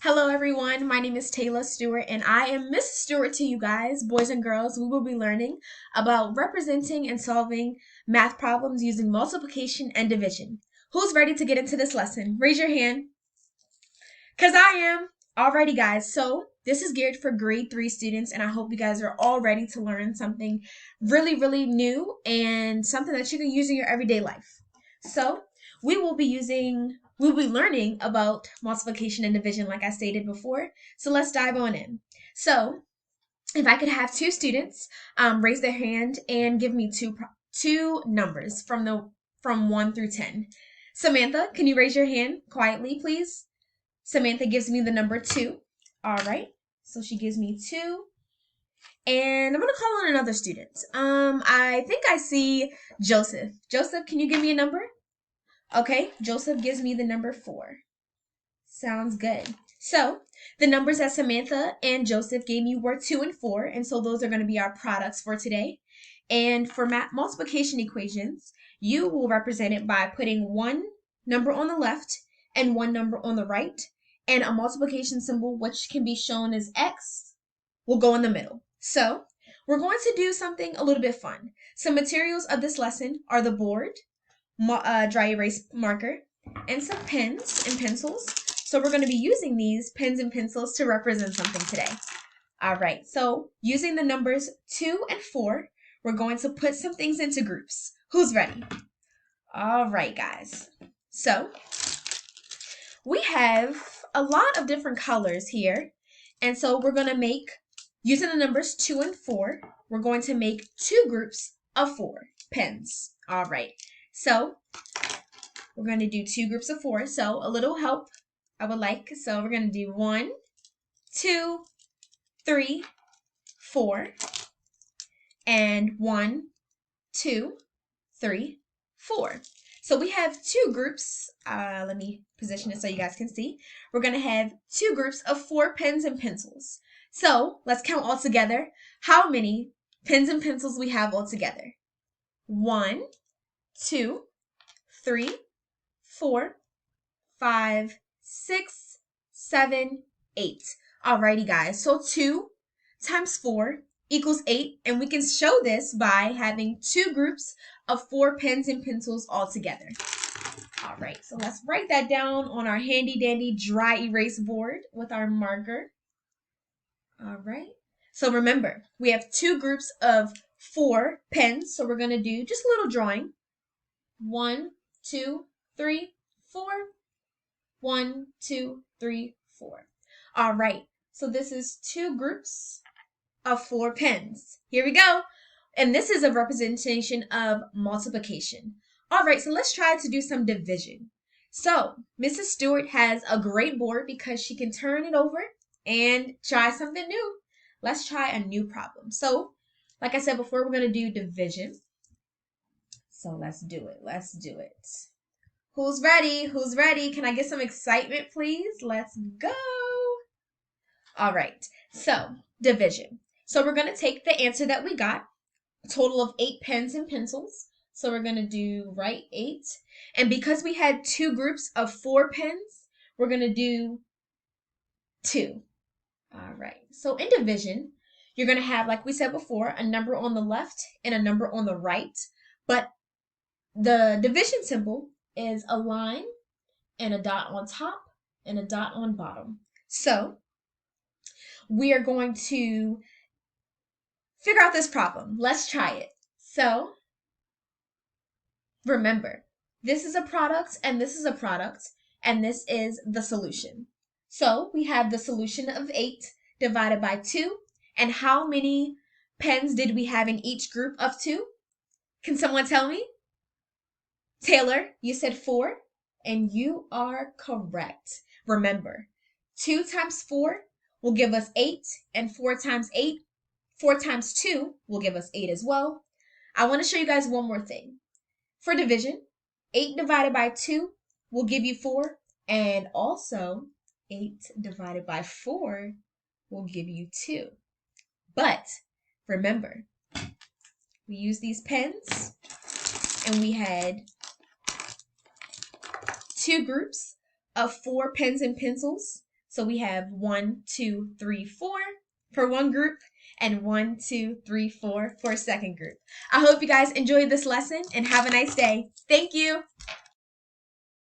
Hello, everyone. My name is Taylor Stewart, and I am Miss Stewart to you guys, boys and girls. We will be learning about representing and solving math problems using multiplication and division. Who's ready to get into this lesson? Raise your hand, because I am. Alrighty, guys. So, this is geared for grade 3 students, and I hope you guys are all ready to learn something really new and something that you can use in your everyday life. So, we'll be learning about multiplication and division like I stated before. So let's dive on in. So if I could have two students raise their hand and give me two numbers from 1 through 10. Samantha, can you raise your hand quietly, please? Samantha gives me the number 2. All right. So she gives me 2. And I'm going to call on another student. I think I see Joseph. Joseph, can you give me a number? Okay, Joseph gives me the number 4. Sounds good. So, the numbers that Samantha and Joseph gave me were 2 and 4, and so those are going to be our products for today. And for multiplication equations, you will represent it by putting one number on the left and one number on the right, and a multiplication symbol, which can be shown as X, will go in the middle. So, we're going to do something a little bit fun. Some materials of this lesson are the board, dry erase marker, and some pens and pencils. So we're going to be using these pens and pencils to represent something today. All right, so using the numbers 2 and 4, we're going to put some things into groups. Who's ready? All right, guys. So we have a lot of different colors here. And so we're going to make, using the numbers 2 and 4, we're going to make two groups of 4 pens. All right. So we're going to do two groups of 4. So a little help I would like. So we're going to do 1, 2, 3, 4. And 1, 2, 3, 4. So we have two groups. Let me position it so you guys can see. We're going to have two groups of 4 pens and pencils. So let's count all together how many pens and pencils we have all together. 1, 2, 3, 4, 5, 6, 7, 8. Alrighty, guys. So 2 times 4 equals 8, and we can show this by having two groups of 4 pens and pencils all together. All right, so let's write that down on our handy dandy dry erase board with our marker. All right. So remember, we have two groups of 4 pens, so we're going to do just a little drawing. 1, 2, 3, 4. 1, 2, 3, 4. All right, so this is two groups of 4 pens. Here we go. And this is a representation of multiplication. All right, so let's try to do some division. So Mrs. Stewart has a great board because she can turn it over and try something new. Let's try a new problem. So like I said before, we're going to do division. So let's do it. Let's do it. Who's ready? Who's ready? Can I get some excitement, please? Let's go. All right. So, division. So, we're going to take the answer that we got, a total of 8 pens and pencils. So, we're going to do write 8. And because we had two groups of 4 pens, we're going to do 2. All right. So, in division, you're going to have, like we said before, a number on the left and a number on the right. But the division symbol is a line and a dot on top and a dot on bottom. So we are going to figure out this problem. Let's try it. So remember, this is a product and this is a product, and this is the solution. So we have the solution of 8 divided by 2. And how many pens did we have in each group of 2? Can someone tell me? Taylor, you said 4, and you are correct. Remember, 2 times 4 will give us 8, and 4 times 2 will give us 8 as well. I want to show you guys one more thing. For division, 8 divided by 2 will give you 4, and also 8 divided by 4 will give you 2. But remember, we use these pens, and we had two groups of 4 pens and pencils. So we have 1, 2, 3, 4 for one group and 1, 2, 3, 4 for a second group. I hope you guys enjoyed this lesson and have a nice day. Thank you.